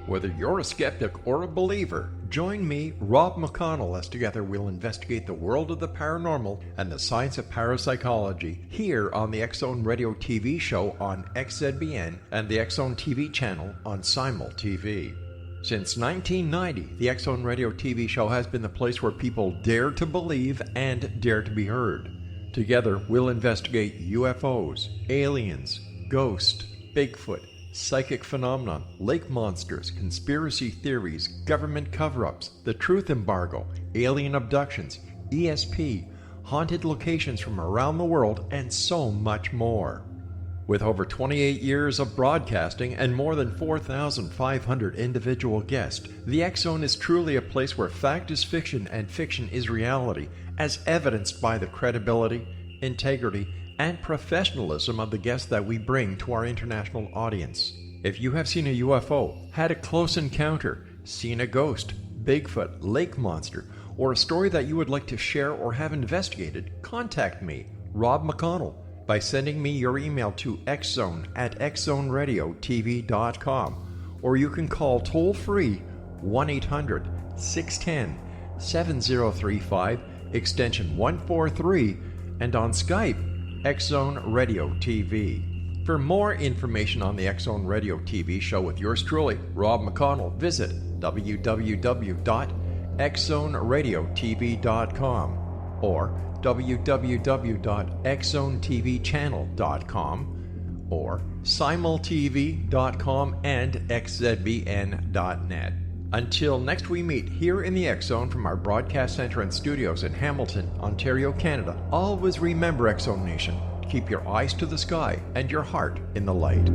Whether you're a skeptic or a believer, join me, Rob McConnell, as together we'll investigate the world of the paranormal and the science of parapsychology here on the X-Zone Radio TV show on XZBN and the X-Zone TV channel on Simul TV. Since 1990, the X-Zone Radio TV show has been the place where people dare to believe and dare to be heard. Together, we'll investigate UFOs, aliens, ghosts, Bigfoot, psychic phenomenon, lake monsters, conspiracy theories, government cover-ups, the truth embargo, alien abductions, ESP, haunted locations from around the world, and so much more. With over 28 years of broadcasting and more than 4,500 individual guests, the X-Zone is truly a place where fact is fiction and fiction is reality, as evidenced by the credibility, integrity, and professionalism of the guests that we bring to our international audience. If you have seen a UFO, had a close encounter, seen a ghost, Bigfoot, lake monster, or a story that you would like to share or have investigated, contact me, Rob McConnell, by sending me your email to xzone@xzoneradiotv.com, or you can call toll-free 1-800-610-7035, extension 143, and on Skype, X-Zone Radio TV. For more information on the X-Zone Radio TV show with yours truly, Rob McConnell, visit www.xzoneradiotv.com or www.xzonetvchannel.com or simultv.com and xzbn.net. Until next we meet here in the X-Zone from our broadcast center and studios in Hamilton, Ontario, Canada, always remember, X-Zone Nation, keep your eyes to the sky and your heart in the light.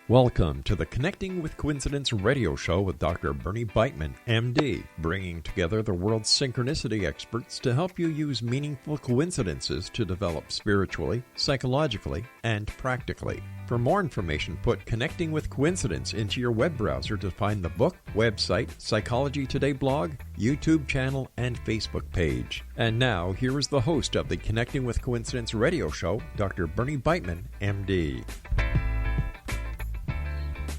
Welcome to the Connecting with Coincidence radio show with Dr. Bernie Beitman, MD, bringing together the world's synchronicity experts to help you use meaningful coincidences to develop spiritually, psychologically, and practically. For more information, put Connecting with Coincidence into your web browser to find the book, website, Psychology Today blog, YouTube channel, and Facebook page. And now, here is the host of the Connecting with Coincidence radio show, Dr. Bernie Beitman, MD.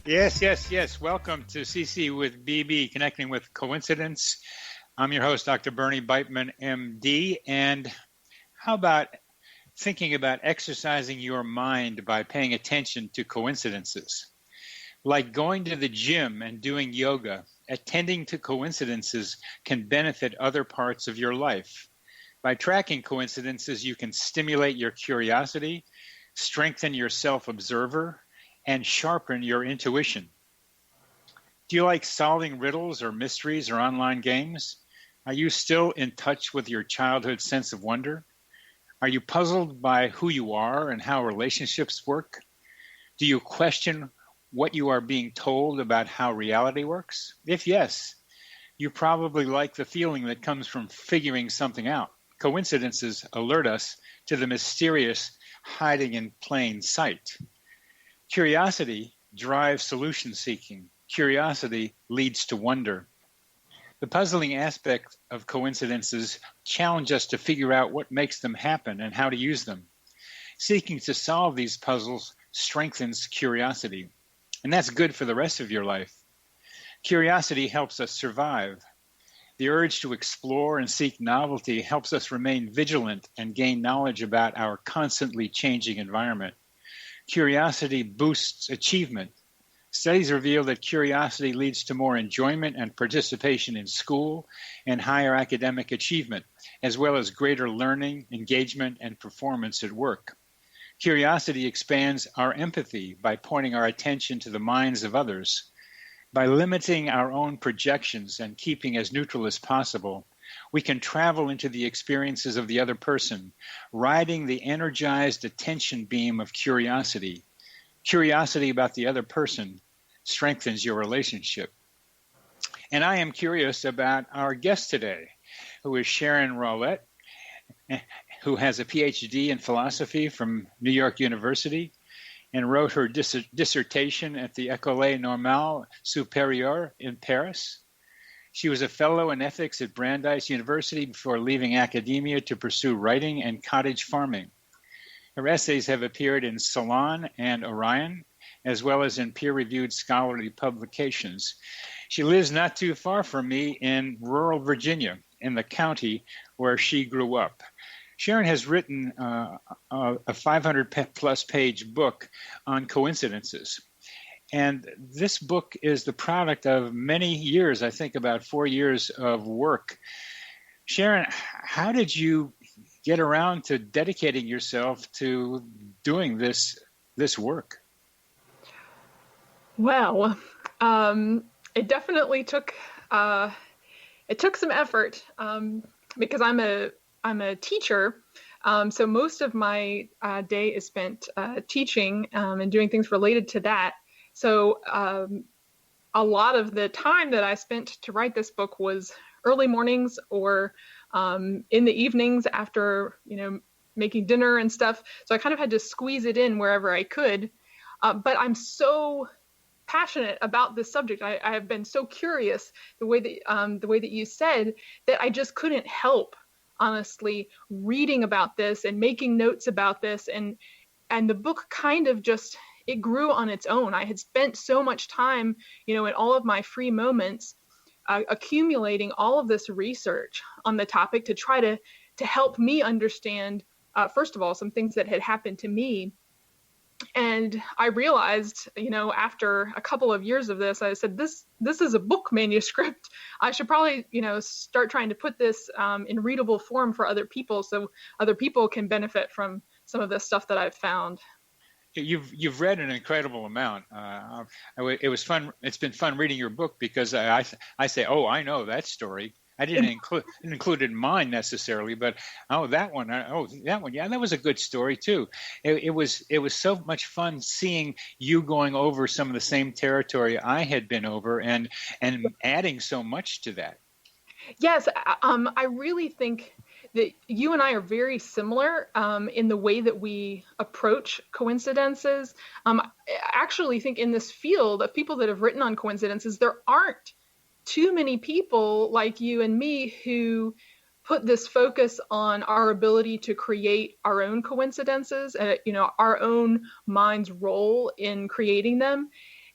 Yes. Welcome to CC with BB, Connecting with Coincidence. I'm your host, Dr. Bernie Beitman, MD. And how about thinking about exercising your mind by paying attention to coincidences? Like going to the gym and doing yoga, attending to coincidences can benefit other parts of your life. By tracking coincidences, you can stimulate your curiosity, strengthen your self-observer, and sharpen your intuition. Do you like solving riddles or mysteries or online games? Are you still in touch with your childhood sense of wonder? Are you puzzled by who you are and how relationships work? Do you question what you are being told about how reality works? If yes, you probably like the feeling that comes from figuring something out. Coincidences alert us to the mysterious hiding in plain sight. Curiosity drives solution seeking. Curiosity leads to wonder. The puzzling aspect of coincidences challenge us to figure out what makes them happen and how to use them. Seeking to solve these puzzles strengthens curiosity, and that's good for the rest of your life. Curiosity helps us survive. The urge to explore and seek novelty helps us remain vigilant and gain knowledge about our constantly changing environment. Curiosity boosts achievement. Studies reveal that curiosity leads to more enjoyment and participation in school and higher academic achievement, as well as greater learning, engagement, and performance at work. Curiosity expands our empathy by pointing our attention to the minds of others. By limiting our own projections and keeping as neutral as possible, we can travel into the experiences of the other person, riding the energized attention beam of curiosity. Curiosity about the other person strengthens your relationship. And I am curious about our guest today, who is Sharon Rawlette, who has a PhD in philosophy from New York University. and wrote her dissertation at the Ecole Normale Supérieure in Paris. She was a fellow in ethics at Brandeis University before leaving academia to pursue writing and cottage farming. Her essays have appeared in Salon and Orion, as well as in peer-reviewed scholarly publications. She lives not too far from me in rural Virginia, in the county where she grew up. Sharon has written a 500-plus page book on coincidences. And this book is the product of many years, I think about 4 years of work. Sharon, how did you get around to dedicating yourself to doing this work? Well, it definitely took some effort because I'm a teacher, so most of my day is spent teaching and doing things related to that. So a lot of the time that I spent to write this book was early mornings or in the evenings after, making dinner and stuff. So I kind of had to squeeze it in wherever I could. But I'm so passionate about this subject. I have been so curious the way that you said that I just couldn't help, honestly, reading about this and making notes about this. And the book kind of just, it grew on its own. I had spent so much time, in all of my free moments, accumulating all of this research on the topic to try to help me understand, first of all, some things that had happened to me. And I realized, after a couple of years of this, I said, this is a book manuscript. I should probably, start trying to put this in readable form for other people so other people can benefit from some of the stuff that I've found. You've read an incredible amount. It was fun. It's been fun reading your book because I say, oh, I know that story. I didn't include it in mine necessarily, but that one. Yeah, that was a good story too. It was so much fun seeing you going over some of the same territory I had been over and adding so much to that. Yes, I really think that you and I are very similar in the way that we approach coincidences. I actually think in this field of people that have written on coincidences, there aren't too many people like you and me who put this focus on our ability to create our own coincidences and, our own mind's role in creating them.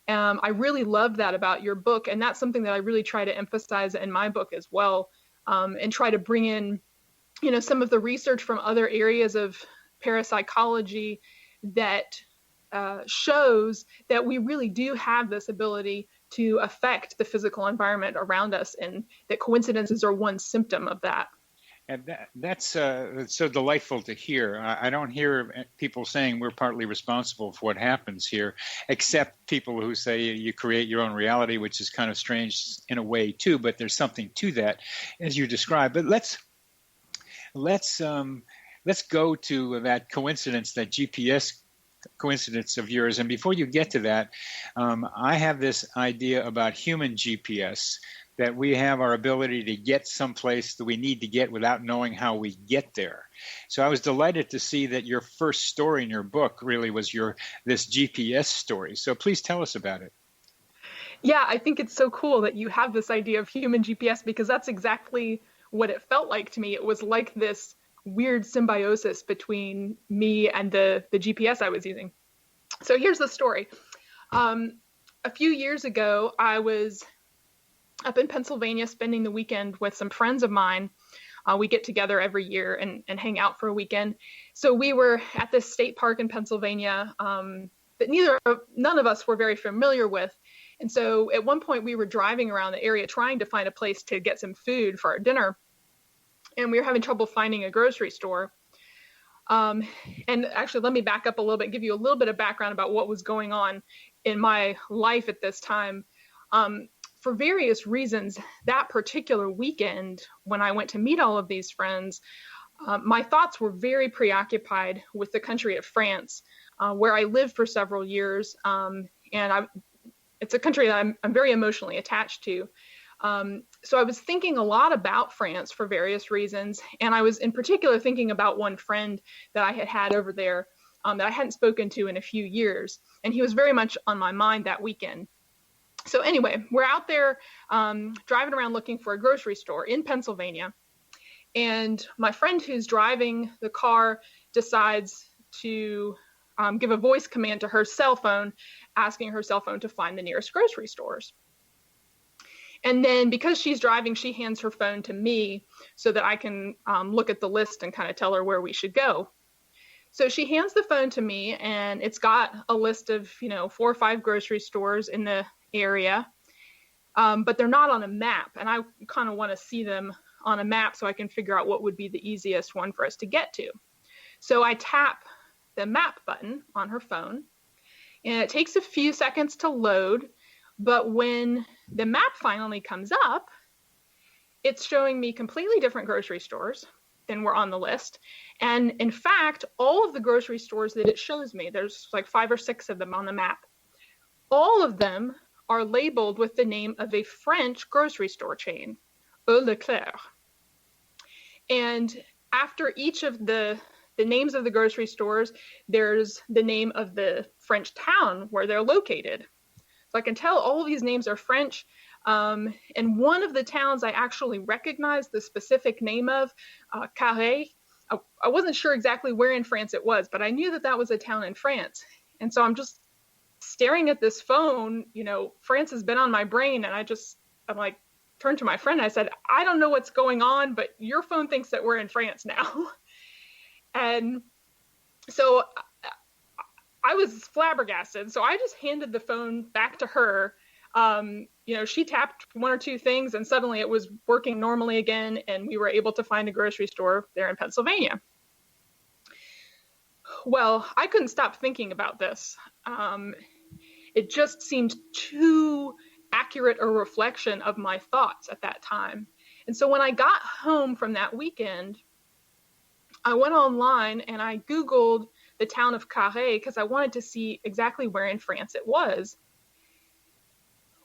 I really love that about your book. And that's something that I really try to emphasize in my book as well, and try to bring in, some of the research from other areas of parapsychology that shows that we really do have this ability to affect the physical environment around us, and that coincidences are one symptom of that. And that's so delightful to hear. I don't hear people saying we're partly responsible for what happens here, except people who say you create your own reality, which is kind of strange in a way too, but there's something to that, as you described. But let's go to that coincidence, that GPS coincidence of yours. And before you get to that, I have this idea about human GPS, that we have our ability to get someplace that we need to get without knowing how we get there. So I was delighted to see that your first story in your book really was this GPS story. So please tell us about it. Yeah, I think it's so cool that you have this idea of human GPS, because that's exactly what it felt like to me. It was like this weird symbiosis between me and the GPS I was using. So here's the story. A few years ago, I was up in Pennsylvania spending the weekend with some friends of mine. We get together every year and hang out for a weekend. So we were at this state park in Pennsylvania that none of us were very familiar with. And so at one point we were driving around the area trying to find a place to get some food for our dinner. And we were having trouble finding a grocery store. And actually, let me back up a little bit and give you a little bit of background about what was going on in my life at this time. For various reasons, that particular weekend, when I went to meet all of these friends, my thoughts were very preoccupied with the country of France, where I lived for several years. It's a country that I'm very emotionally attached to. So I was thinking a lot about France for various reasons. And I was in particular thinking about one friend that I had over there that I hadn't spoken to in a few years. And he was very much on my mind that weekend. So anyway, we're out there driving around looking for a grocery store in Pennsylvania. And my friend who's driving the car decides to give a voice command to her cell phone, asking her cell phone to find the nearest grocery stores. And then because she's driving, she hands her phone to me so that I can look at the list and kind of tell her where we should go. So she hands the phone to me, and it's got a list of, 4 or 5 grocery stores in the area, but they're not on a map. And I kind of want to see them on a map so I can figure out what would be the easiest one for us to get to. So I tap the map button on her phone, and it takes a few seconds to load. But when the map finally comes up, it's showing me completely different grocery stores than were on the list. And in fact, all of the grocery stores that it shows me, there's like 5 or 6 of them on the map, all of them are labeled with the name of a French grocery store chain, Leclerc. And after each of the names of the grocery stores, there's the name of the French town where they're located. So I can tell all of these names are French. And one of the towns I actually recognized the specific name of, Carré. I wasn't sure exactly where in France it was, but I knew that that was a town in France. And so I'm just staring at this phone, France has been on my brain. And I'm like, turned to my friend. I said, I don't know what's going on, but your phone thinks that we're in France now. And so I was flabbergasted. So I just handed the phone back to her. She tapped 1 or 2 things and suddenly it was working normally again. And we were able to find a grocery store there in Pennsylvania. Well, I couldn't stop thinking about this. It just seemed too accurate a reflection of my thoughts at that time. And so when I got home from that weekend, I went online and I Googled the town of Carré because I wanted to see exactly where in France it was.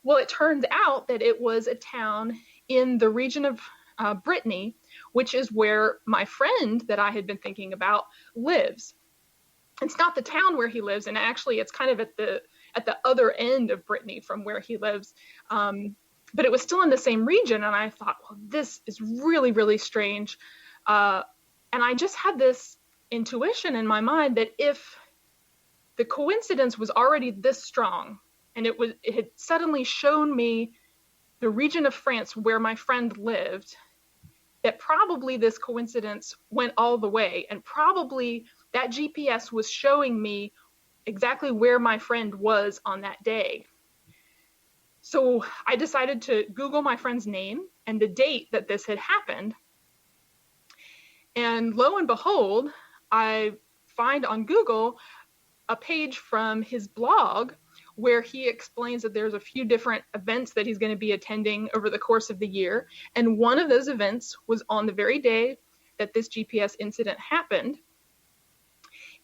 Well, it turns out that it was a town in the region of Brittany, which is where my friend that I had been thinking about lives. It's not the town where he lives, and actually it's kind of at the other end of Brittany from where he lives. But it was still in the same region, and I thought, well, this is really, really strange. And I just had this intuition in my mind that if the coincidence was already this strong, and it had suddenly shown me the region of France where my friend lived, that probably this coincidence went all the way, and probably that GPS was showing me exactly where my friend was on that day. So I decided to Google my friend's name and the date that this had happened. And lo and behold, I find on Google a page from his blog where he explains that there's a few different events that he's going to be attending over the course of the year. And one of those events was on the very day that this GPS incident happened.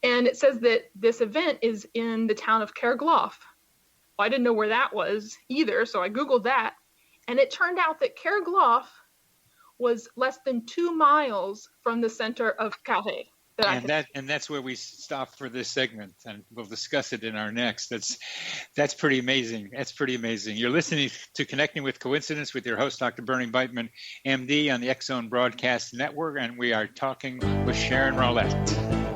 And it says that this event is in the town of Kerglof. Well, I didn't know where that was either, so I Googled that. And it turned out that Kerglof was less than 2 miles from the center of Carré. And that's where we stop for this segment, and we'll discuss it in our next. That's pretty amazing. That's pretty amazing. You're listening to Connecting with Coincidence with your host, Dr. Bernie Beitman, MD, on the X-Zone Broadcast Network, and we are talking with Sharon Rawlette.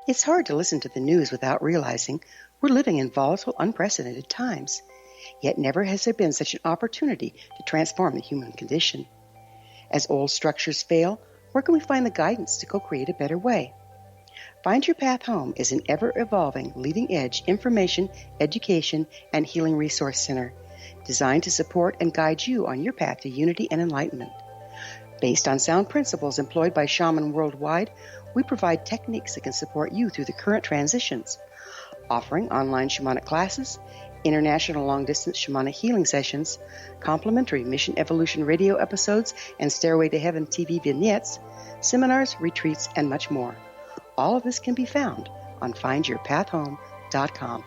It's hard to listen to the news without realizing we're living in volatile, unprecedented times. Yet never has there been such an opportunity to transform the human condition. As old structures fail, where can we find the guidance to co-create a better way? Find Your Path Home is an ever-evolving, leading-edge information, education, and healing resource center designed to support and guide you on your path to unity and enlightenment. Based on sound principles employed by shamans worldwide, we provide techniques that can support you through the current transitions, offering online shamanic classes, international long-distance shamanic healing sessions, complimentary Mission Evolution radio episodes and Stairway to Heaven TV vignettes, seminars, retreats, and much more. All of this can be found on findyourpathhome.com.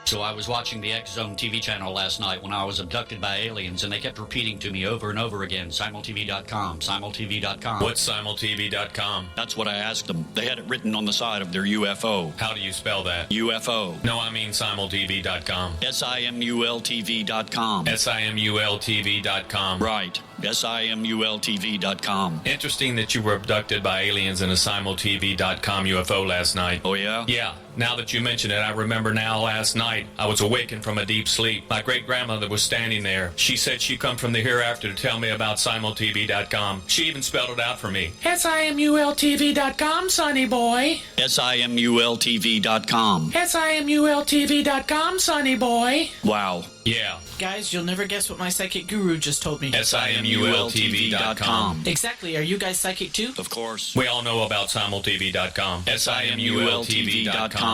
So I was watching the X Zone TV channel last night when I was abducted by aliens, and they kept repeating to me over and over again, simultv.com, simultv.com. What's simultv.com? That's what I asked them. They had it written on the side of their UFO. How do you spell that? UFO. No, I mean simultv.com. simultv.com. simultv.com. Right. simultv.com. Interesting that you were abducted by aliens in a simultv.com UFO last night. Oh, yeah? Yeah. Now that you mention it, I remember now last night I was awakened from a deep sleep. My great-grandmother was standing there. She said she'd come from the hereafter to tell me about simultv.com. She even spelled it out for me. simultv.com, sonny boy. simultv.com. simultv.com, sonny boy. Wow. Yeah. Guys, you'll never guess what my psychic guru just told me. simultv.com. Exactly. Are you guys psychic too? Of course. We all know about simultv.com. simultv.com.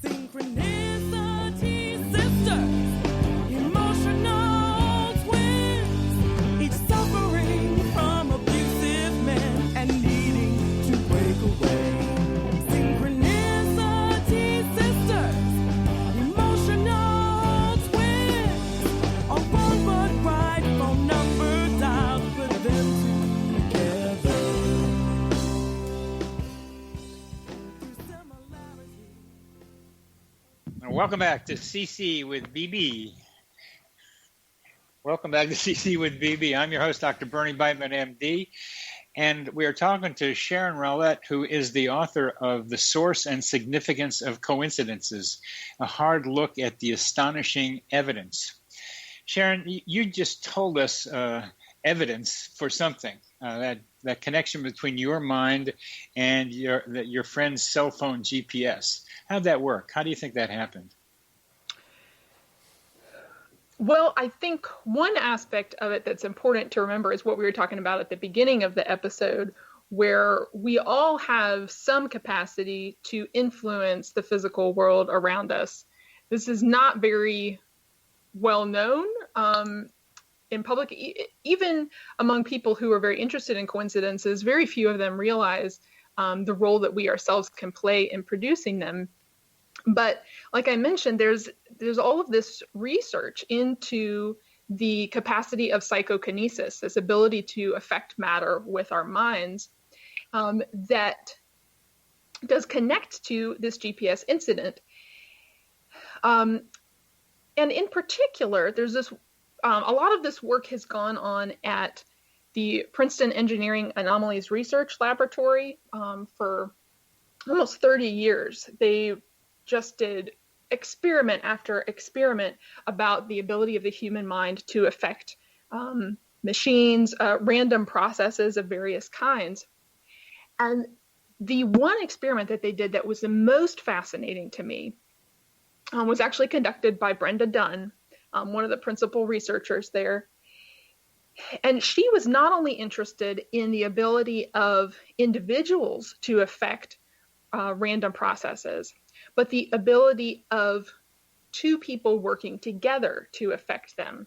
Synchronicity sisters, emotional twins, each suffering from abusive men and needing to break away. Synchronicity sisters, emotional twins, a one but right phone number dialed, put them together. Welcome back to CC with BB. Welcome back to CC with BB. I'm your host, Dr. Bernie Beitman, MD, and we are talking to Sharon Rawlette, who is the author of The Source and Significance of Coincidences, a hard look at the astonishing evidence. Sharon, you just told us evidence for something, that connection between your mind and your friend's cell phone GPS. How'd that work? How do you think that happened? Well, I think one aspect of it that's important to remember is what we were talking about at the beginning of the episode, where we all have some capacity to influence the physical world around us. This is not very well known in public, even among people who are very interested in coincidences. Very few of them realize the role that we ourselves can play in producing them. But like I mentioned, there's all of this research into the capacity of psychokinesis, this ability to affect matter with our minds, that does connect to this GPS incident. And in particular, there's this, a lot of this work has gone on at the Princeton Engineering Anomalies Research Laboratory for almost 30 years. They just did experiment after experiment about the ability of the human mind to affect machines, random processes of various kinds. And the one experiment that they did that was the most fascinating to me was actually conducted by Brenda Dunn, one of the principal researchers there. And she was not only interested in the ability of individuals to affect random processes, but the ability of two people working together to affect them.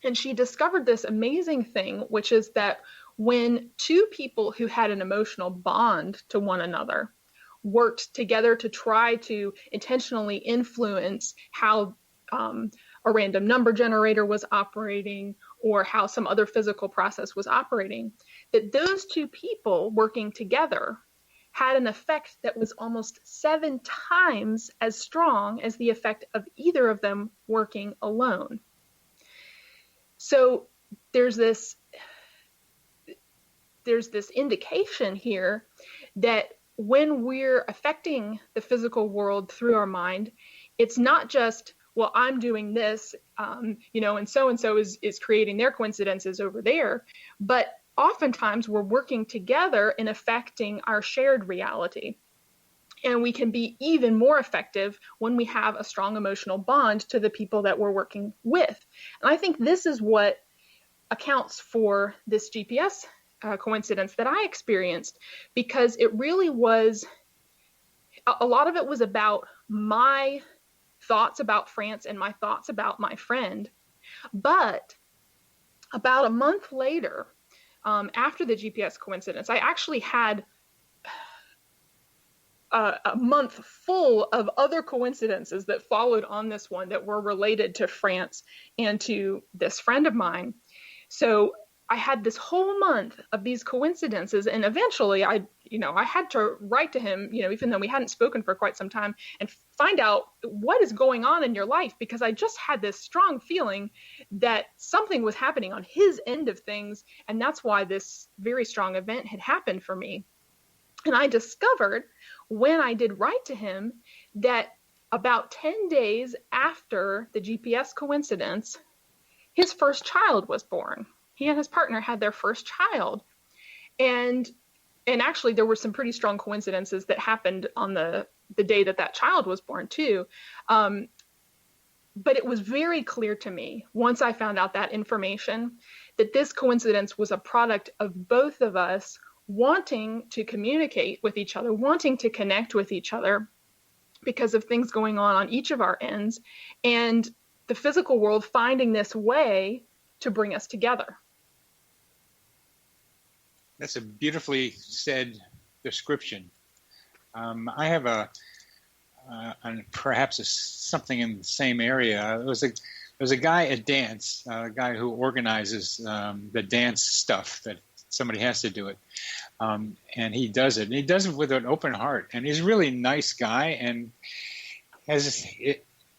And she discovered this amazing thing, which is that when two people who had an emotional bond to one another worked together to try to intentionally influence how a random number generator was operating or how some other physical process was operating, that those two people working together had an effect that was almost 7 times as strong as the effect of either of them working alone. So there's this indication here that when we're affecting the physical world through our mind, it's not just, well, I'm doing this, and so is creating their coincidences over there, but oftentimes we're working together in affecting our shared reality. And we can be even more effective when we have a strong emotional bond to the people that we're working with. And I think this is what accounts for this GPS coincidence that I experienced, because it really was, a lot of it was about my thoughts about France and my thoughts about my friend. But about a month later, after the GPS coincidence, I actually had a month full of other coincidences that followed on this one that were related to France and to this friend of mine. So I had this whole month of these coincidences, and eventually I had to write to him, even though we hadn't spoken for quite some time, and find out what is going on in your life, because I just had this strong feeling that something was happening on his end of things, and that's why this very strong event had happened for me. And I discovered when I did write to him that about 10 days after the GPS coincidence, his first child was born. He and his partner had their first child. And actually there were some pretty strong coincidences that happened on the day that child was born too. But it was very clear to me once I found out that information that this coincidence was a product of both of us wanting to communicate with each other, wanting to connect with each other because of things going on each of our ends, and the physical world finding this way to bring us together. That's a beautifully said description. I have perhaps something in the same area. There was a guy at dance, a guy who organizes the dance stuff that somebody has to do it, and he does it. And he does it with an open heart, and he's a really nice guy. And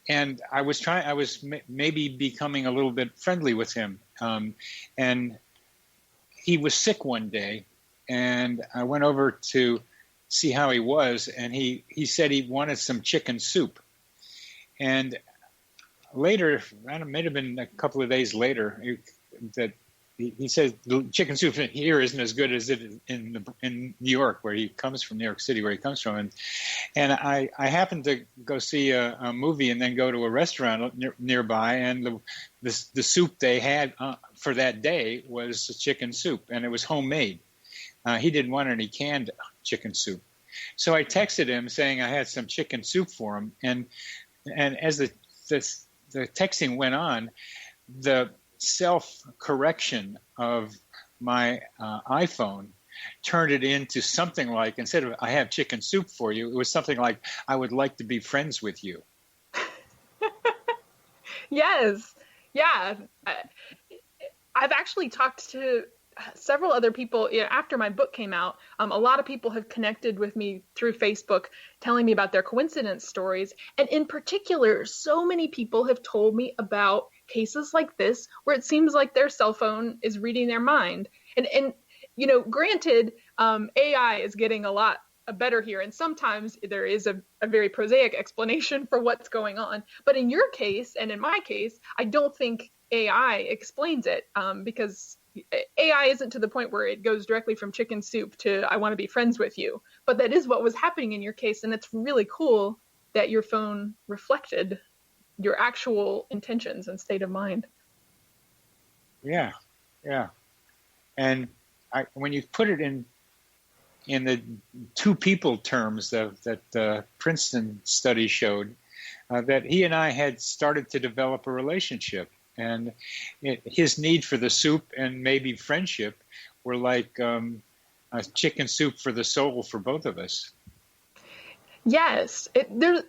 and I was maybe becoming a little bit friendly with him, and he was sick one day, and I went over to see how he was, and he said he wanted some chicken soup. And later, it may have been a couple of days later, that he said the chicken soup here isn't as good as it in New York, where he comes from, New York City, where he comes from. And I happened to go see a movie and then go to a restaurant nearby, and the soup they had for that day was chicken soup, and it was homemade. He didn't want any canned chicken soup. So I texted him saying I had some chicken soup for him. And as the texting went on, the self-correction of my iPhone turned it into something like, instead of I have chicken soup for you, it was something like, I would like to be friends with you. Yes. Yeah. I've actually talked to several other people after my book came out. A lot of people have connected with me through Facebook, telling me about their coincidence stories. And in particular, so many people have told me about cases like this, where it seems like their cell phone is reading their mind. And granted, AI is getting a lot better here, and sometimes there is a very prosaic explanation for what's going on. But in your case, and in my case, I don't think AI explains it, because AI isn't to the point where it goes directly from chicken soup to I want to be friends with you. But that is what was happening in your case, and it's really cool that your phone reflected your actual intentions and state of mind. Yeah. And when you put it in the two people terms that Princeton study showed, that he and I had started to develop a relationship, and his need for the soup and maybe friendship were like a chicken soup for the soul for both of us. Yes, there's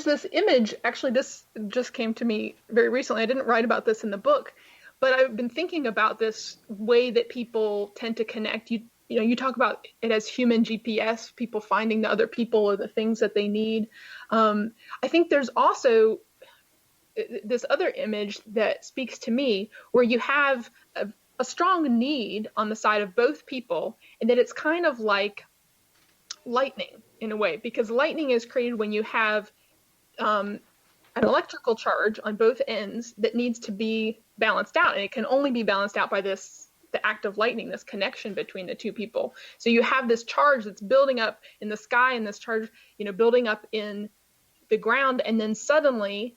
this image. Actually, this just came to me very recently. I didn't write about this in the book, but I've been thinking about this way that people tend to connect. You talk about it as human GPS, people finding the other people or the things that they need. I think there's also this other image that speaks to me, where you have a strong need on the side of both people, and that it's kind of like lightning in a way, because lightning is created when you have an electrical charge on both ends that needs to be balanced out, and it can only be balanced out by the act of lightning, this connection between the two people. So you have this charge that's building up in the sky, and this charge, building up in the ground, and then suddenly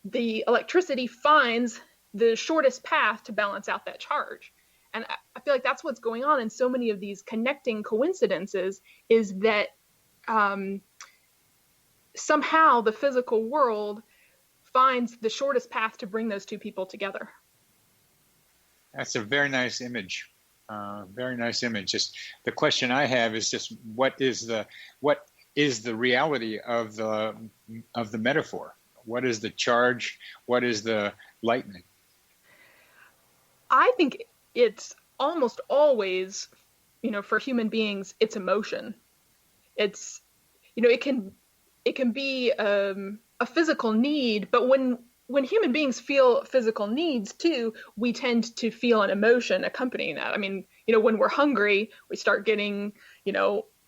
the electricity finds the shortest path to balance out that charge. And I feel like that's what's going on in so many of these connecting coincidences, is that somehow the physical world finds the shortest path to bring those two people together. That's a very nice image. Very nice image. Just the question I have is just what is the reality of the metaphor? What is the charge? What is the lightning? I think it's almost always, for human beings, it's emotion. It's, it can be a physical need, but when human beings feel physical needs too, we tend to feel an emotion accompanying that. I mean, when we're hungry, we start getting,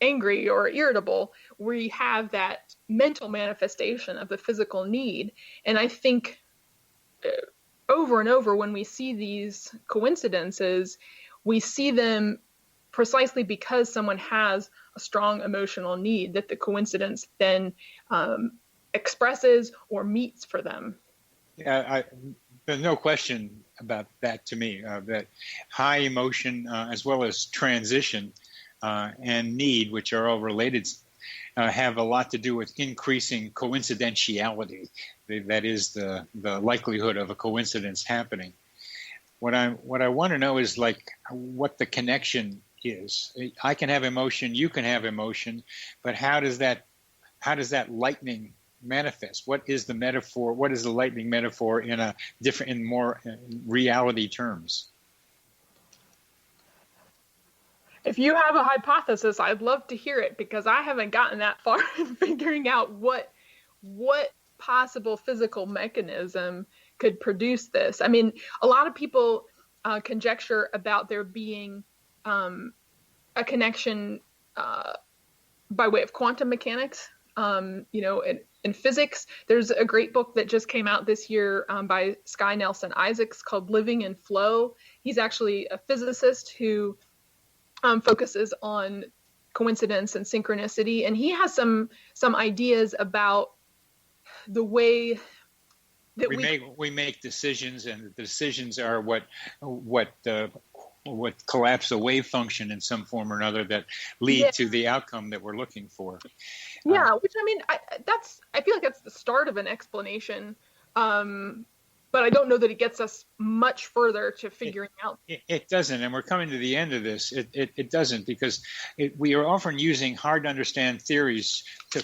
angry or irritable. We have that mental manifestation of the physical need. And I think over and over, when we see these coincidences, we see them precisely because someone has a strong emotional need that the coincidence then expresses or meets for them. Yeah, there's no question about that to me, that high emotion as well as transition and need, which are all related, have a lot to do with increasing coincidentiality. That is the likelihood of a coincidence happening. What I want to know is what the connection is. I can have emotion, you can have emotion, but how does that lightning manifest? What is the metaphor? What is the lightning metaphor in more reality terms? If you have a hypothesis, I'd love to hear it, because I haven't gotten that far in figuring out what possible physical mechanism could produce this. I mean, a lot of people conjecture about there being a connection by way of quantum mechanics. In physics, there's a great book that just came out this year by Sky Nelson Isaacs called Living in Flow. He's actually a physicist who focuses on coincidence and synchronicity, and he has some ideas about the way that we make decisions, and the decisions are what collapse a wave function in some form or another that lead to the outcome that we're looking for. Yeah, which I feel like that's the start of an explanation. But I don't know that it gets us much further to figuring out. It doesn't, and we're coming to the end of this. It doesn't, because we are often using hard to understand theories to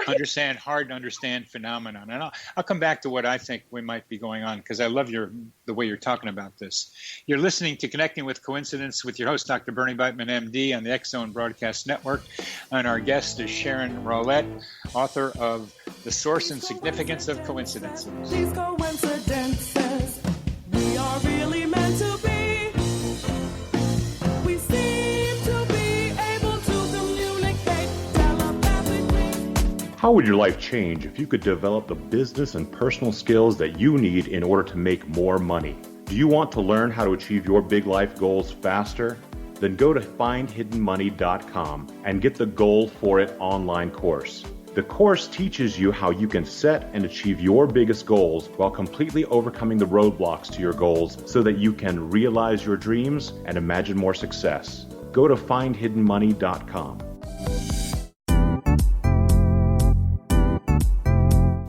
understand hard to understand phenomenon. And I'll come back to what I think we might be going on, because I love the way you're talking about this. You're listening to Connecting with Coincidence with your host, Dr. Bernie Beitman, MD, on the X-Zone Broadcast Network. And our guest is Sharon Rawlette, author of The Source and Significance of Coincidences. These coincidences, we are really meant to be. We seem to be able to communicate telepathically. How would your life change if you could develop the business and personal skills that you need in order to make more money? Do you want to learn how to achieve your big life goals faster? Then go to findhiddenmoney.com and get the Goal for It online course. The course teaches you how you can set and achieve your biggest goals while completely overcoming the roadblocks to your goals so that you can realize your dreams and imagine more success. Go to findhiddenmoney.com.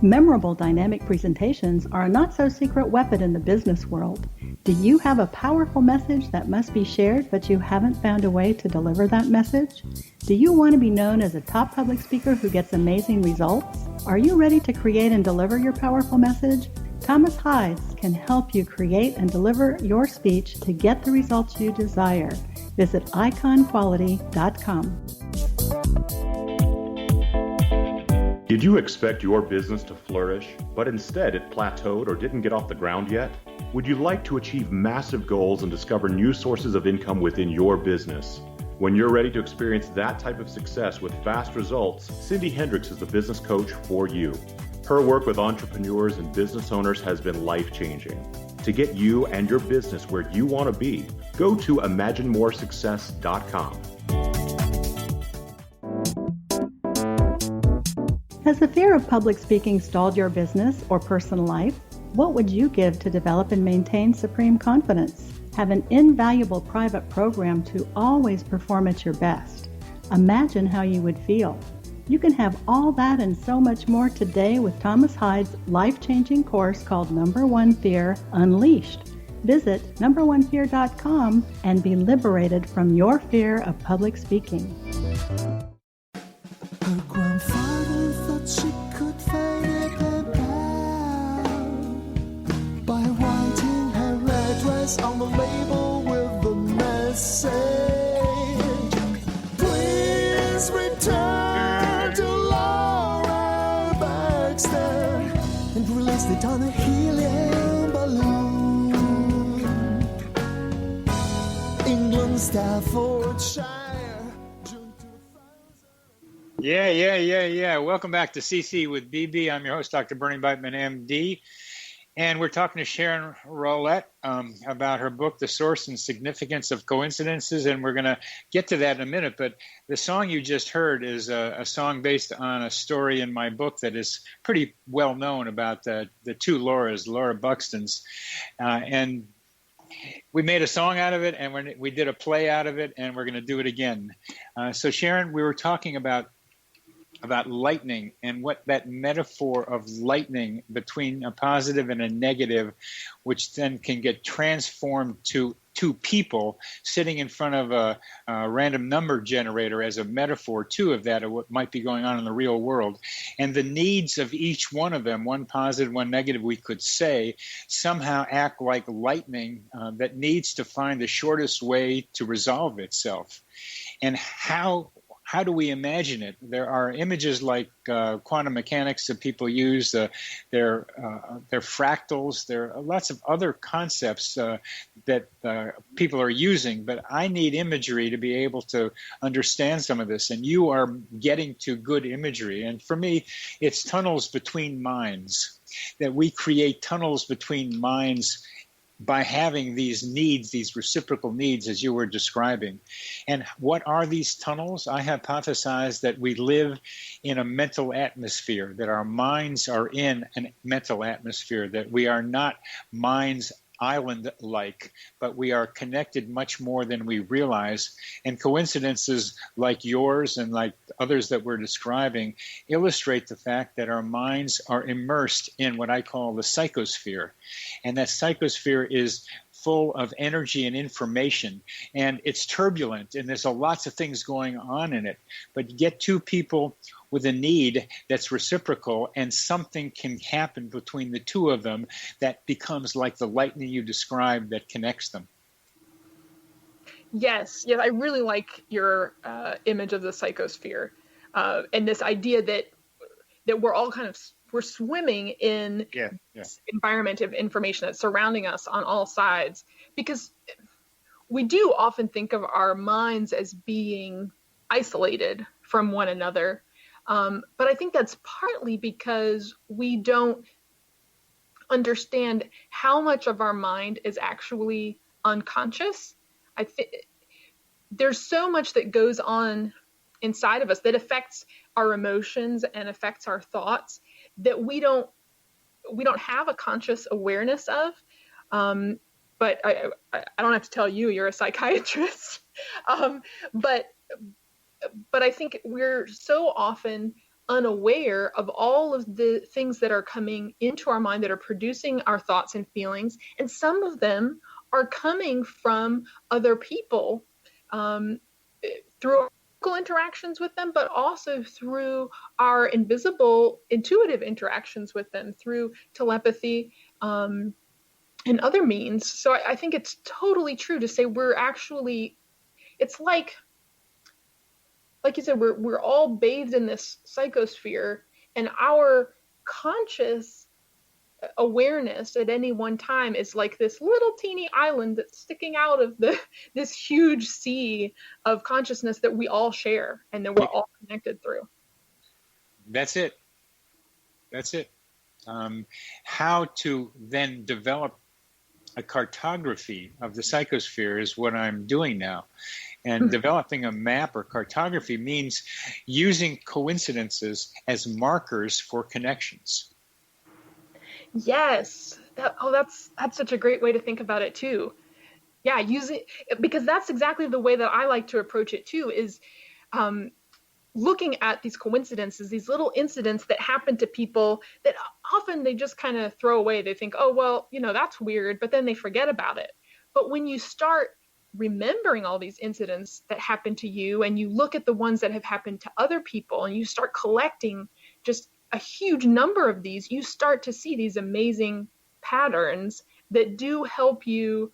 Memorable dynamic presentations are a not-so-secret weapon in the business world. Do you have a powerful message that must be shared, but you haven't found a way to deliver that message? Do you want to be known as a top public speaker who gets amazing results? Are you ready to create and deliver your powerful message? Thomas Hides can help you create and deliver your speech to get the results you desire. Visit iconquality.com. Did you expect your business to flourish, but instead it plateaued or didn't get off the ground yet? Would you like to achieve massive goals and discover new sources of income within your business? When you're ready to experience that type of success with fast results, Cindy Hendricks is the business coach for you. Her work with entrepreneurs and business owners has been life-changing. To get you and your business where you want to be, go to imaginemoresuccess.com. Has the fear of public speaking stalled your business or personal life? What would you give to develop and maintain supreme confidence? Have an invaluable private program to always perform at your best. Imagine how you would feel. You can have all that and so much more today with Thomas Hyde's life-changing course called Number One Fear Unleashed. Visit numberonefear.com and be liberated from your fear of public speaking. Her grandfather thought she could find a pen pal by writing her address on the label with the message, "Please return to Laura Baxter," and released it on a helium balloon. England, Staffordshire, June 2000. Yeah. Welcome back to CC with BB. I'm your host, Dr. Bernie Beitman, MD. And we're talking to Sharon Rawlette about her book, The Source and Significance of Coincidences. And we're going to get to that in a minute. But the song you just heard is a song based on a story in my book that is pretty well known about the two Lauras, Laura Buxton's. And we made a song out of it, and we did a play out of it, and we're going to do it again. So, Sharon, we were talking about lightning and what that metaphor of lightning between a positive and a negative, which then can get transformed to two people sitting in front of a random number generator as a metaphor too of that, of what might be going on in the real world. And the needs of each one of them, one positive, one negative, we could say, somehow act like lightning that needs to find the shortest way to resolve itself. And how do we imagine it? There are images like quantum mechanics that people use. They're fractals. There are lots of other concepts that people are using, but I need imagery to be able to understand some of this. And you are getting to good imagery. And for me, it's tunnels between minds, that we create tunnels between minds by having these needs, these reciprocal needs, as you were describing. And what are these tunnels? I hypothesize that we live in a mental atmosphere, that our minds are in a mental atmosphere, that we are not minds island-like, but we are connected much more than we realize. And coincidences like yours and like others that we're describing illustrate the fact that our minds are immersed in what I call the psychosphere. And that psychosphere is full of energy and information, and it's turbulent, and there's lots of things going on in it. But get two people with a need that's reciprocal, and something can happen between the two of them that becomes like the lightning you described that connects them. Yes, I really like your image of the psychosphere, and this idea that we're all we're swimming in this environment of information that's surrounding us on all sides, because we do often think of our minds as being isolated from one another. But I think that's partly because we don't understand how much of our mind is actually unconscious. I think there's so much that goes on inside of us that affects our emotions and affects our thoughts that we don't have a conscious awareness of. But I don't have to tell you, you're a psychiatrist. But I think we're so often unaware of all of the things that are coming into our mind that are producing our thoughts and feelings. And some of them are coming from other people through interactions with them, but also through our invisible, intuitive interactions with them, through telepathy and other means. So I think it's totally true to say we're actually, it's like you said, we're all bathed in this psychosphere, and our conscious awareness at any one time is like this little teeny island that's sticking out of this huge sea of consciousness that we all share and that we're all connected through. That's it. How to then develop a cartography of the psychosphere is what I'm doing now. And developing a map or cartography means using coincidences as markers for connections. Yes. That's such a great way to think about it too. Yeah, use it, because that's exactly the way that I like to approach it too, is looking at these coincidences, these little incidents that happen to people that often they just kind of throw away. They think, oh, well, that's weird, but then they forget about it. But when you start remembering all these incidents that happen to you, and you look at the ones that have happened to other people, and you start collecting just a huge number of these, you start to see these amazing patterns that do help you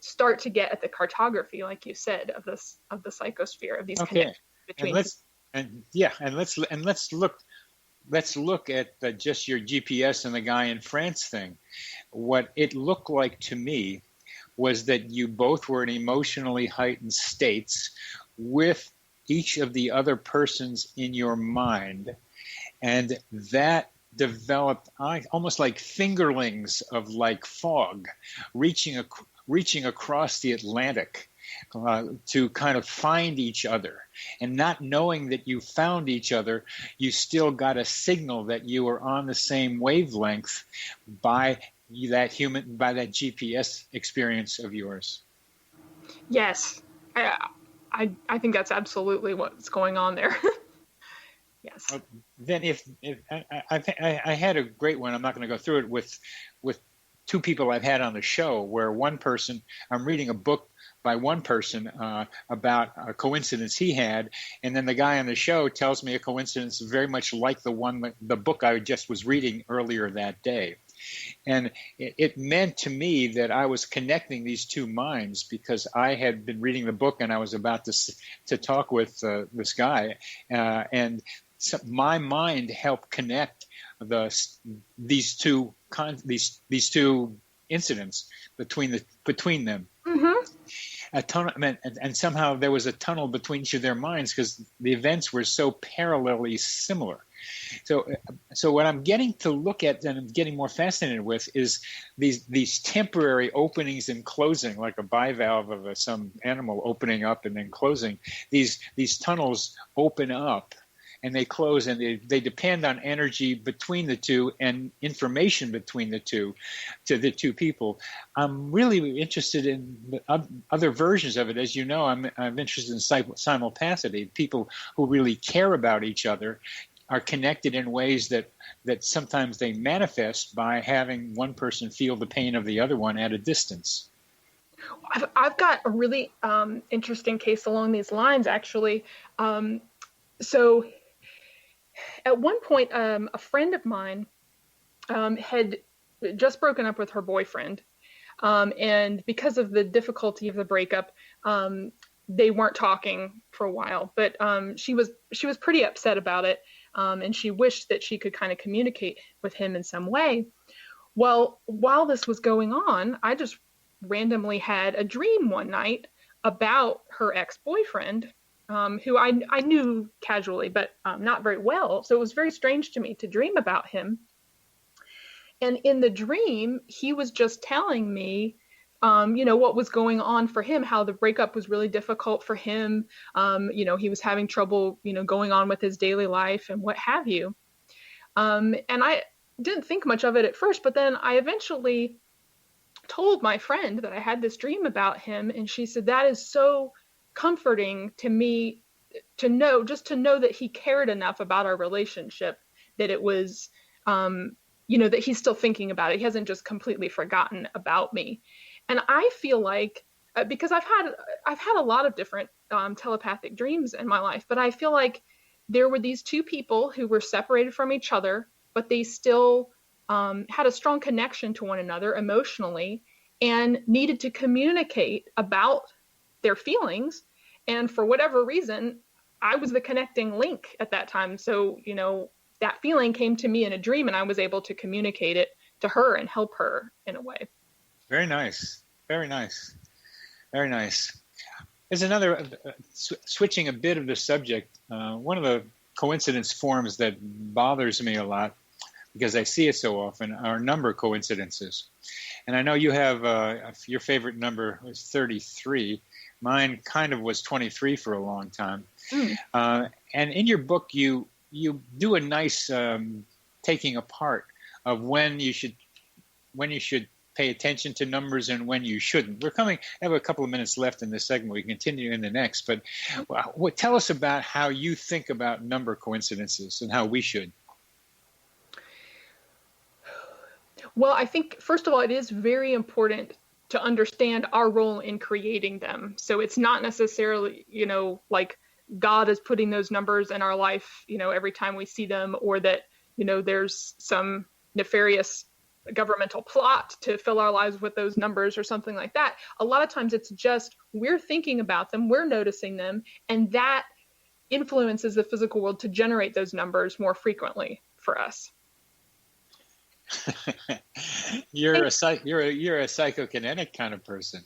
start to get at the cartography, like you said, of the psychosphere, of these connections between. Let's look at just your GPS and the guy in France thing. What it looked like to me was that you both were in emotionally heightened states with each of the other persons in your mind, and that developed almost like fingerlings of like fog reaching across the Atlantic to kind of find each other. And not knowing that you found each other, you still got a signal that you were on the same wavelength by that GPS experience of yours. Yes, I think that's absolutely what's going on there. Yes. Then if I had a great one, I'm not going to go through it with two people I've had on the show, where one person, I'm reading a book by one person about a coincidence he had, and then the guy on the show tells me a coincidence very much like the book I just was reading earlier that day. And it meant to me that I was connecting these two minds, because I had been reading the book and I was about to talk with this guy, and so my mind helped connect these two incidents between them. Mm-hmm. And somehow there was a tunnel between each of their minds, because the events were so parallelly similar. So what I'm getting to look at and I'm getting more fascinated with is these temporary openings and closing, like a bivalve of some animal opening up and then closing. These tunnels open up and they close, and they depend on energy between the two and information between the two to the two people. I'm really interested in other versions of it. As you know, I'm interested in simultaneity. People who really care about each other are connected in ways that sometimes they manifest by having one person feel the pain of the other one at a distance. I've got a really interesting case along these lines, actually. So at one point, a friend of mine had just broken up with her boyfriend. And because of the difficulty of the breakup, they weren't talking for a while. But she was pretty upset about it. And she wished that she could kind of communicate with him in some way. Well, while this was going on, I just randomly had a dream one night about her ex-boyfriend, who I knew casually, but not very well. So it was very strange to me to dream about him. And in the dream, he was just telling me, what was going on for him, how the breakup was really difficult for him. He was having trouble, going on with his daily life and what have you. And I didn't think much of it at first, but then I eventually told my friend that I had this dream about him. And she said, that is so comforting to me to know that he cared enough about our relationship, that it was, that he's still thinking about it. He hasn't just completely forgotten about me. And I feel like, because I've had a lot of different telepathic dreams in my life, but I feel like there were these two people who were separated from each other, but they still had a strong connection to one another emotionally and needed to communicate about their feelings. And for whatever reason, I was the connecting link at that time. So, that feeling came to me in a dream, and I was able to communicate it to her and help her in a way. Very nice. Very nice. Very nice. There's another, switching a bit of the subject, one of the coincidence forms that bothers me a lot, because I see it so often, are number coincidences. And I know you have, your favorite number was 33. Mine kind of was 23 for a long time. And in your book, you do a nice taking apart of when you should pay attention to numbers and when you shouldn't. I have a couple of minutes left in this segment. We can continue in the next. But tell us about how you think about number coincidences and how we should. Well, I think, first of all, it is very important to understand our role in creating them. So it's not necessarily, like God is putting those numbers in our life, every time we see them, or that, there's some nefarious governmental plot to fill our lives with those numbers or something like that. A lot of times it's just we're thinking about them, we're noticing them, and that influences the physical world to generate those numbers more frequently for us. You're a psychokinetic kind of person.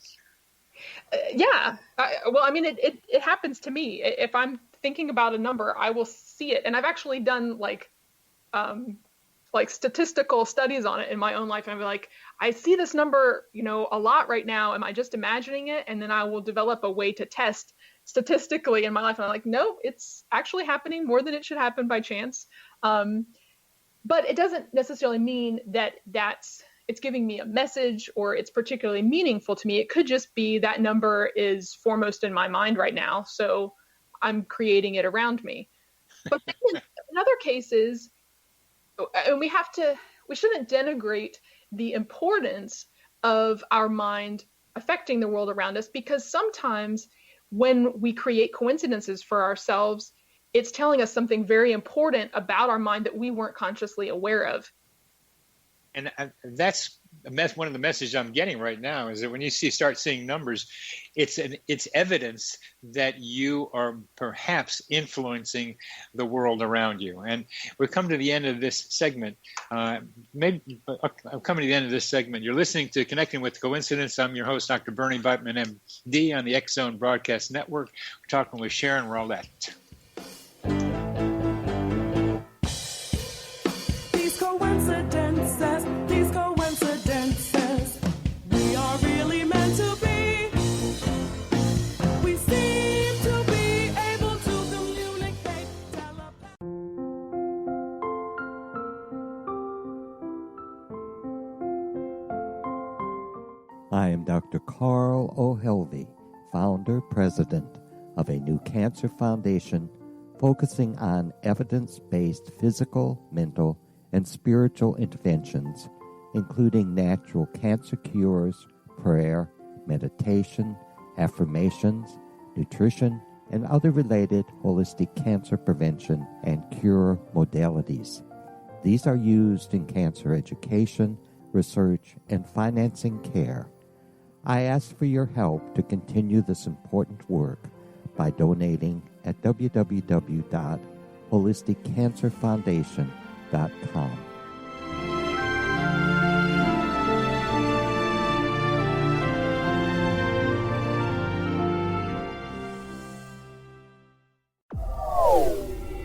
Yeah. It happens to me. If I'm thinking about a number, I will see it. And I've actually done like statistical studies on it in my own life. And I'm like, I see this number, a lot right now. Am I just imagining it? And then I will develop a way to test statistically in my life. And I'm like, no, it's actually happening more than it should happen by chance. But it doesn't necessarily mean that it's giving me a message or it's particularly meaningful to me. It could just be that number is foremost in my mind right now, so I'm creating it around me. But in other cases, and we shouldn't denigrate the importance of our mind affecting the world around us, because sometimes when we create coincidences for ourselves, it's telling us something very important about our mind that we weren't consciously aware of. And that's one of the messages I'm getting right now, is that when you start seeing numbers, it's evidence that you are perhaps influencing the world around you. And we've come to the end of this segment. I'm coming to the end of this segment. You're listening to Connecting with Coincidence. I'm your host, Dr. Bernie Beitman, MD, on the X Zone Broadcast Network. We're talking with Sharon Rawlette. These coincidences, we are really meant to be. We seem to be able to communicate. I am Dr. Carl O'Helvey, founder, president of a new cancer foundation focusing on evidence-based physical, mental, and spiritual interventions, including natural cancer cures, prayer, meditation, affirmations, nutrition, and other related holistic cancer prevention and cure modalities. These are used in cancer education, research, and financing care. I ask for your help to continue this important work by donating at www.holisticcancerfoundation.com.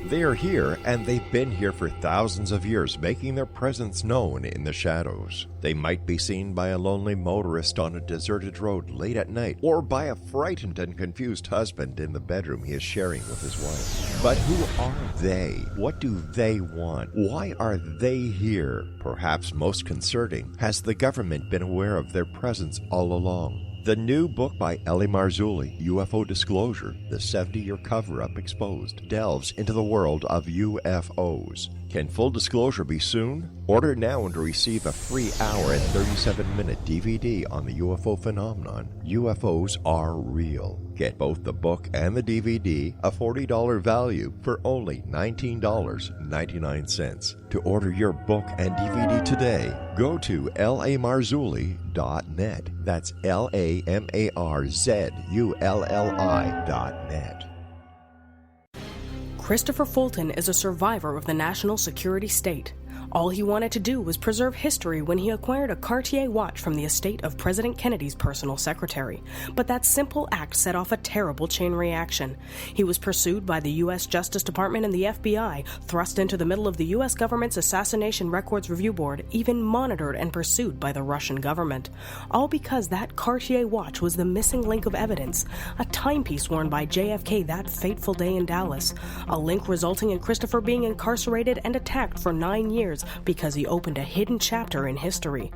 They are here, and they've been here for thousands of years, making their presence known in the shadows. They might be seen by a lonely motorist on a deserted road late at night, or by a frightened and confused husband in the bedroom he is sharing with his wife. But who are they? What do they want? Why are they here? Perhaps most concerning, has the government been aware of their presence all along? The new book by Ellie Marzulli, UFO Disclosure, the 70-year cover-up exposed, delves into the world of UFOs. Can full disclosure be soon? Order now and receive a free hour and 37-minute DVD on the UFO phenomenon. UFOs are real. Get both the book and the DVD, a $40 value, for only $19.99. To order your book and DVD today, go to lamarzulli.net. That's LAMARZULLI.net. Christopher Fulton is a survivor of the national security state. All he wanted to do was preserve history when he acquired a Cartier watch from the estate of President Kennedy's personal secretary. But that simple act set off a terrible chain reaction. He was pursued by the U.S. Justice Department and the FBI, thrust into the middle of the U.S. government's Assassination Records Review Board, even monitored and pursued by the Russian government. All because that Cartier watch was the missing link of evidence, a timepiece worn by JFK that fateful day in Dallas, a link resulting in Christopher being incarcerated and attacked for 9 years years because he opened a hidden chapter in history.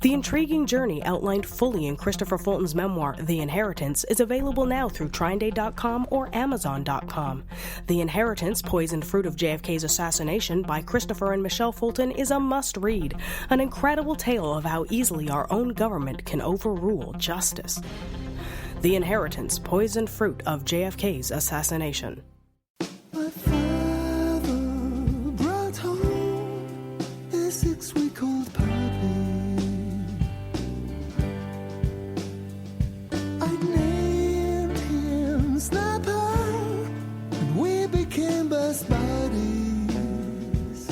The intriguing journey outlined fully in Christopher Fulton's memoir, The Inheritance, is available now through TrineDay.com or Amazon.com. The Inheritance, Poisoned Fruit of JFK's Assassination by Christopher and Michelle Fulton is a must-read, an incredible tale of how easily our own government can overrule justice. The Inheritance, Poisoned Fruit of JFK's Assassination. My father brought home a 6-week-old puppy. I named him Snapper, and we became best buddies.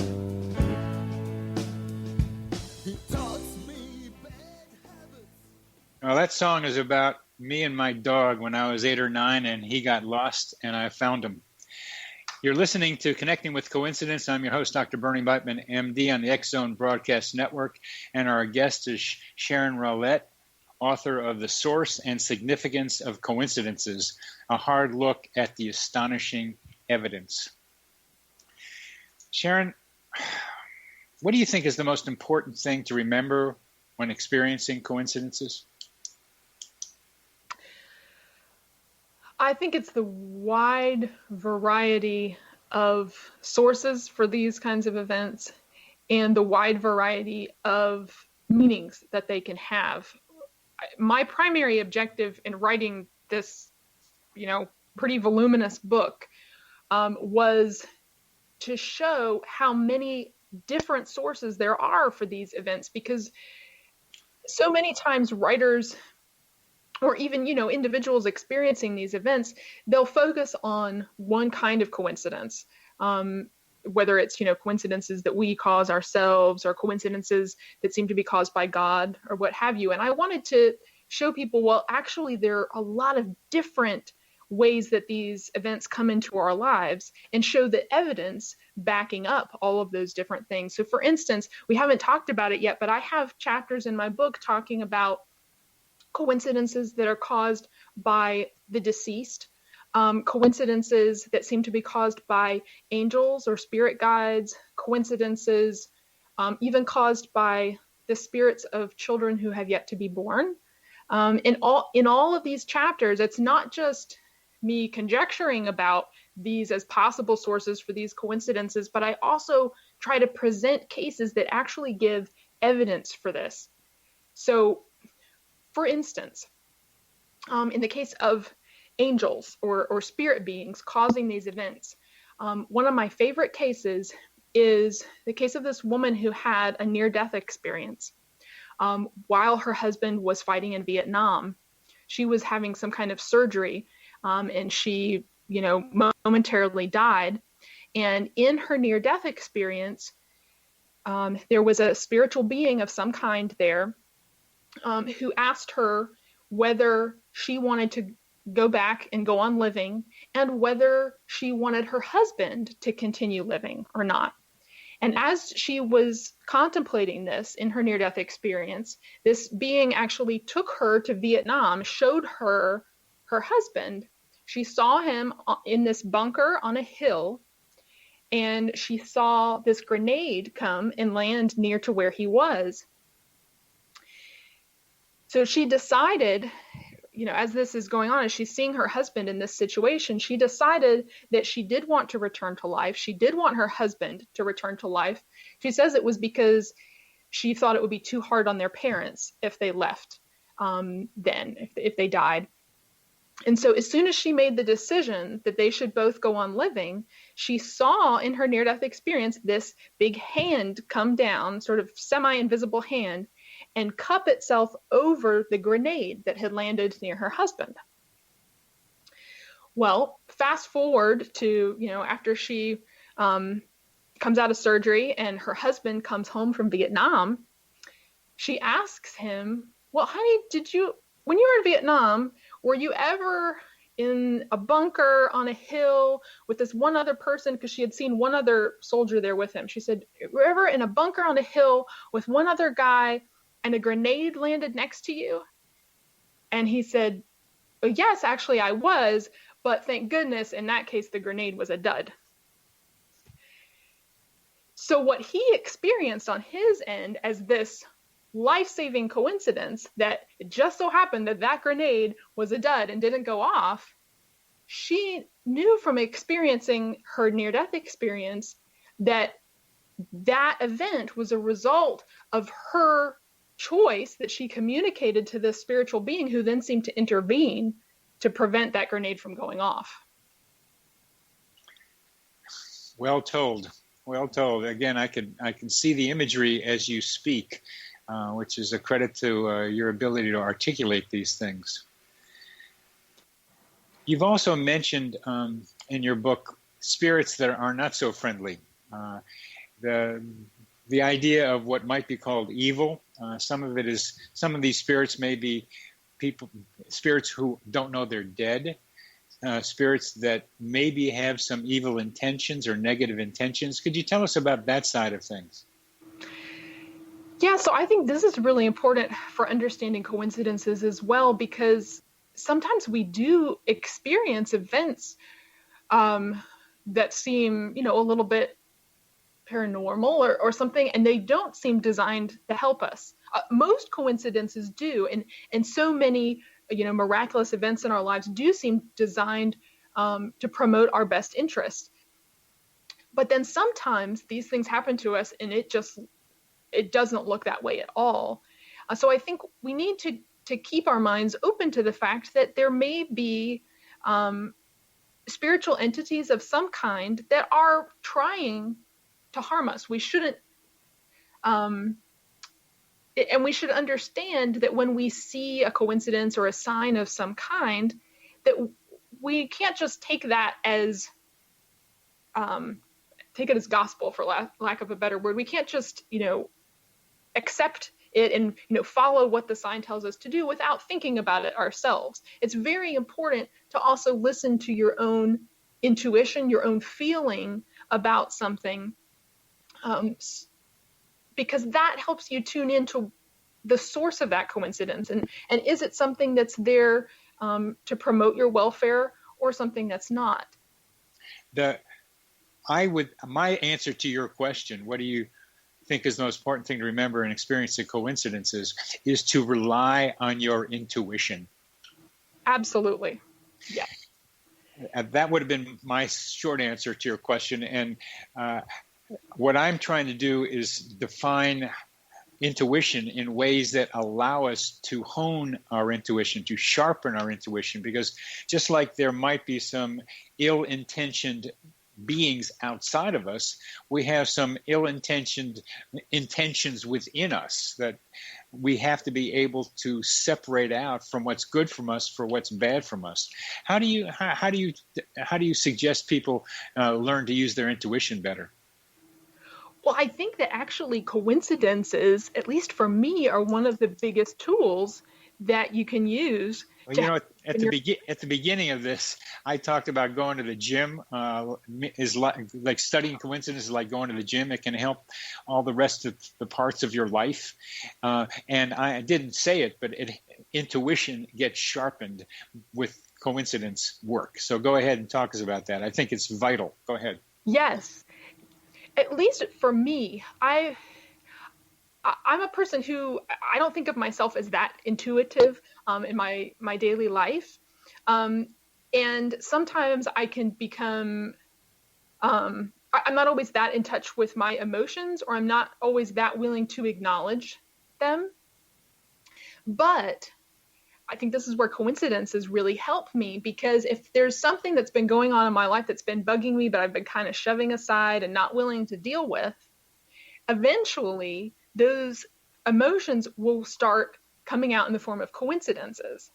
He taught me bad habits. Well, that song is about me and my dog when I was 8 or 9, and he got lost, and I found him. You're listening to Connecting with Coincidence. I'm your host, Dr. Bernie Beitman, MD, on the X Zone Broadcast Network, and our guest is Sharon Rawlette, author of The Source and Significance of Coincidences, a hard look at the astonishing evidence. Sharon, what do you think is the most important thing to remember when experiencing coincidences? I think it's the wide variety of sources for these kinds of events and the wide variety of meanings that they can have. My primary objective in writing this, pretty voluminous book was to show how many different sources there are for these events, because so many times writers or even, individuals experiencing these events, they'll focus on one kind of coincidence, whether it's, coincidences that we cause ourselves or coincidences that seem to be caused by God or what have you. And I wanted to show people, well, actually, there are a lot of different ways that these events come into our lives and show the evidence backing up all of those different things. So for instance, we haven't talked about it yet, but I have chapters in my book talking about coincidences that are caused by the deceased, coincidences that seem to be caused by angels or spirit guides, coincidences even caused by the spirits of children who have yet to be born. In all of these chapters, it's not just me conjecturing about these as possible sources for these coincidences, but I also try to present cases that actually give evidence for this. So, for instance, in the case of angels or spirit beings causing these events, one of my favorite cases is the case of this woman who had a near-death experience while her husband was fighting in Vietnam. She was having some kind of surgery, and she, momentarily died. And in her near-death experience, there was a spiritual being of some kind there who asked her whether she wanted to go back and go on living and whether she wanted her husband to continue living or not. And as she was contemplating this in her near-death experience, this being actually took her to Vietnam, showed her her husband. She saw him in this bunker on a hill, and she saw this grenade come and land near to where he was. So she decided, as this is going on, as she's seeing her husband in this situation, she decided that she did want to return to life. She did want her husband to return to life. She says it was because she thought it would be too hard on their parents if they left, if they died. And so as soon as she made the decision that they should both go on living, she saw in her near-death experience this big hand come down, sort of semi-invisible hand, and cup itself over the grenade that had landed near her husband. Well, fast forward to, after she comes out of surgery and her husband comes home from Vietnam, she asks him, well, honey, when you were in Vietnam, were you ever in a bunker on a hill with this one other person? Because she had seen one other soldier there with him. She said, were you ever in a bunker on a hill with one other guy and a grenade landed next to you? And he said, well, yes, actually I was, but thank goodness in that case the grenade was a dud. So what he experienced on his end as this life-saving coincidence that it just so happened that that grenade was a dud and didn't go off, she knew from experiencing her near-death experience that that event was a result of her choice that she communicated to this spiritual being, who then seemed to intervene to prevent that grenade from going off. Well told. Well told. Again, I can see the imagery as you speak, which is a credit to your ability to articulate these things. You've also mentioned in your book spirits that are not so friendly. The idea of what might be called evil. Some of these spirits may be spirits who don't know they're dead. Spirits that maybe have some evil intentions or negative intentions. Could you tell us about that side of things? Yeah, so I think this is really important for understanding coincidences as well, because sometimes we do experience events that seem, a little bit paranormal or something, and they don't seem designed to help us. Most coincidences do, and so many miraculous events in our lives do seem designed to promote our best interest. But then sometimes these things happen to us and it doesn't look that way at all. So I think we need to keep our minds open to the fact that there may be spiritual entities of some kind that are trying to harm us. We shouldn't, and we should understand that when we see a coincidence or a sign of some kind, that we can't just take that as gospel, for lack of a better word. We can't just accept it and follow what the sign tells us to do without thinking about it ourselves. It's very important to also listen to your own intuition, your own feeling about something, because that helps you tune into the source of that coincidence. And is it something that's there to promote your welfare or something that's not? My answer to your question, what do you think is the most important thing to remember in experiencing coincidences, is to rely on your intuition. Absolutely. Yeah. That would have been my short answer to your question. And what I'm trying to do is define intuition in ways that allow us to hone our intuition, to sharpen our intuition, because just like there might be some ill-intentioned beings outside of us, we have some ill-intentioned intentions within us that we have to be able to separate out from what's good from us for what's bad from us. How do you suggest people learn to use their intuition better? Well, I think that actually coincidences, at least for me, are one of the biggest tools that you can use. Well, at the beginning of this, I talked about going to the gym. Is like studying coincidence is like going to the gym. It can help all the rest of the parts of your life. And I didn't say it, but intuition gets sharpened with coincidence work. So go ahead and talk to us about that. I think it's vital. Go ahead. Yes. At least for me, I'm a person who I don't think of myself as that intuitive in my daily life. And sometimes I can become, I'm not always that in touch with my emotions, or I'm not always that willing to acknowledge them. But I think this is where coincidences really help me, because if there's something that's been going on in my life that's been bugging me, but I've been kind of shoving aside and not willing to deal with, eventually those emotions will start coming out in the form of coincidences.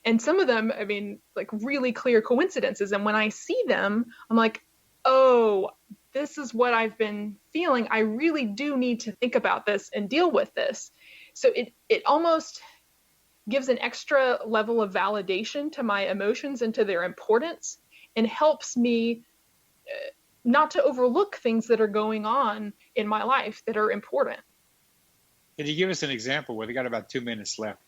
And some of them, I mean, like really clear coincidences. And when I see them, I'm like, oh, this is what I've been feeling. I really do need to think about this and deal with this. So it almost gives an extra level of validation to my emotions and to their importance, and helps me not to overlook things that are going on in my life that are important. Can you give us an example? We've got about 2 minutes left.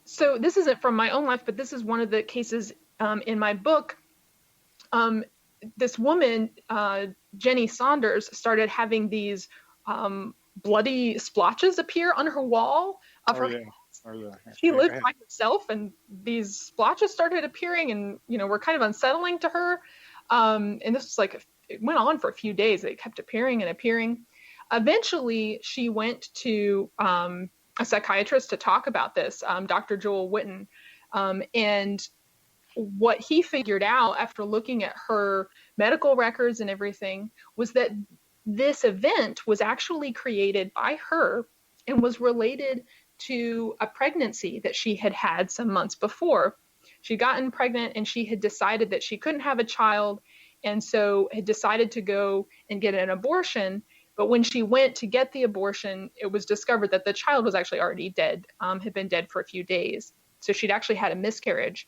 So this isn't from my own life, but this is one of the cases in my book. this woman, Jenny Saunders, started having these bloody splotches appear on her wall of her house. She lived by herself, and these splotches started appearing, and were kind of unsettling to her. And this was like it went on for a few days. They kept appearing and appearing. Eventually, she went to a psychiatrist to talk about this, Dr. Joel Witten, and what he figured out after looking at her medical records and everything was that this event was actually created by her and was related to a pregnancy that she had had some months before. She'd gotten pregnant and she had decided that she couldn't have a child, and so had decided to go and get an abortion. But when she went to get the abortion, it was discovered that the child was actually already dead, had been dead for a few days. So she'd actually had a miscarriage.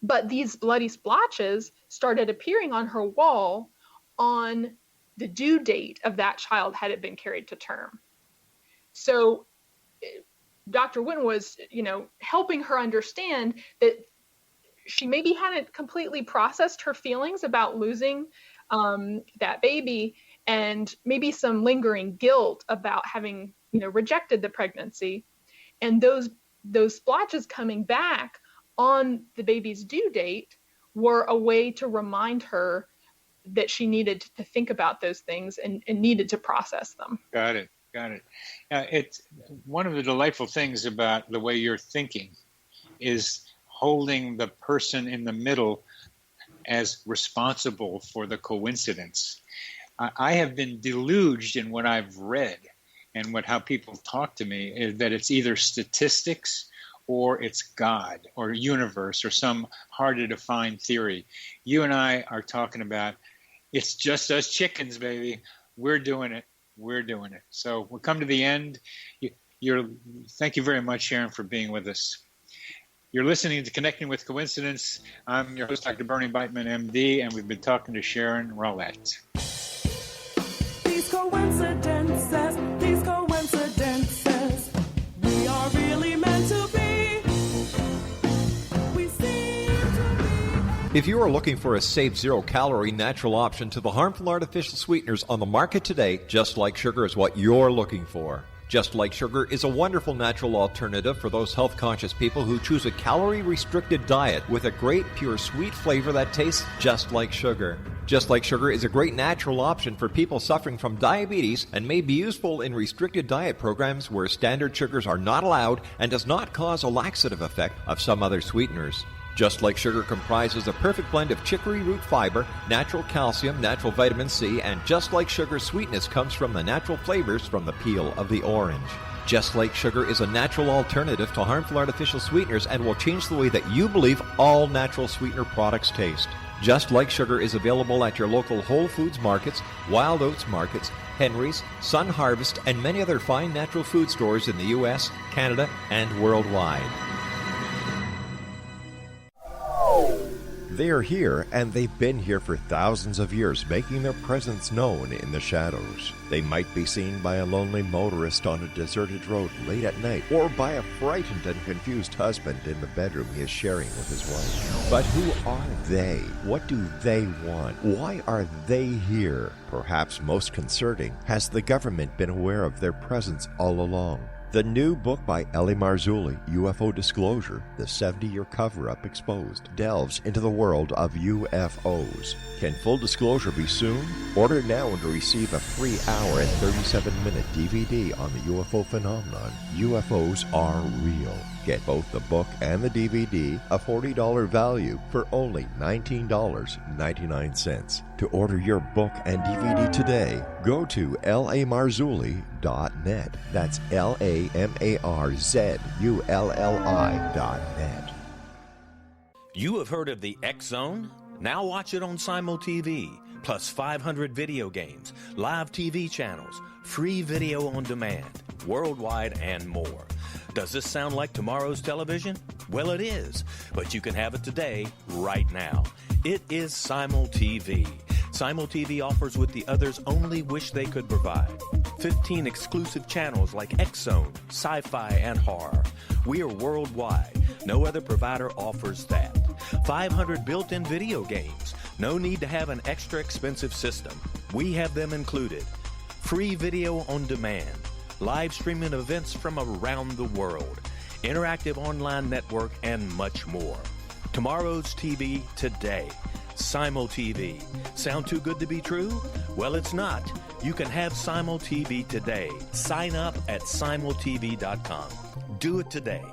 But these bloody splotches started appearing on her wall on the due date of that child had it been carried to term. So Dr. Witten was, helping her understand that she maybe hadn't completely processed her feelings about losing that baby, and maybe some lingering guilt about having, rejected the pregnancy. And those splotches coming back on the baby's due date were a way to remind her that she needed to think about those things and needed to process them. Got it. It's one of the delightful things about the way you're thinking is holding the person in the middle as responsible for the coincidence. I have been deluged in what I've read and how people talk to me is that it's either statistics or it's God or universe or some hard to define theory. You and I are talking about it's just us chickens, baby. We're doing it. So we'll come to the end. Thank you very much, Sharon, for being with us. You're listening to Connecting with Coincidence. I'm your host, Dr. Bernie Beitman, MD, and we've been talking to Sharon Rawlette. These coincidences, we are really meant to be. We seem to be. If you are looking for a safe, zero-calorie, natural option to the harmful artificial sweeteners on the market today, Just Like Sugar is what you're looking for. Just Like Sugar is a wonderful natural alternative for those health-conscious people who choose a calorie-restricted diet with a great, pure, sweet flavor that tastes just like sugar. Just Like Sugar is a great natural option for people suffering from diabetes and may be useful in restricted diet programs where standard sugars are not allowed and does not cause a laxative effect of some other sweeteners. Just Like Sugar comprises a perfect blend of chicory root fiber, natural calcium, natural vitamin C, and Just Like Sugar's sweetness comes from the natural flavors from the peel of the orange. Just Like Sugar is a natural alternative to harmful artificial sweeteners and will change the way that you believe all natural sweetener products taste. Just Like Sugar is available at your local Whole Foods markets, Wild Oats markets, Henry's, Sun Harvest, and many other fine natural food stores in the U.S., Canada, and worldwide. They are here, and they've been here for thousands of years, making their presence known in the shadows. They might be seen by a lonely motorist on a deserted road late at night, or by a frightened and confused husband in the bedroom he is sharing with his wife. But who are they? What do they want? Why are they here? Perhaps most concerning, has the government been aware of their presence all along? The new book by Ellie Marzulli, UFO Disclosure, the 70-year cover-up exposed, delves into the world of UFOs. Can full disclosure be soon? Order now to receive a free hour and 37-minute DVD on the UFO phenomenon. UFOs are real. Get both the book and the DVD, a $40 value, for only $19.99. To order your book and DVD today, go to lamarzulli.net. That's LAMARZULLI.net. You have heard of the X Zone? Now watch it on Simul TV, plus 500 video games, live TV channels, free video on demand, worldwide, and more. Does this sound like tomorrow's television? Well, it is, but you can have it today, right now. It is Simul TV. Simul TV offers what the others only wish they could provide. 15 exclusive channels like X Zone, sci-fi, and horror. We are worldwide. No other provider offers that. 500 built-in video games, No need to have an extra expensive system. We have them included. Free video on demand, live streaming events from around the world, interactive online network, and much more. Tomorrow's TV today. Simul TV. Sound too good to be true? Well, it's not. You can have Simul TV today. Sign up at simultv.com. Do it today.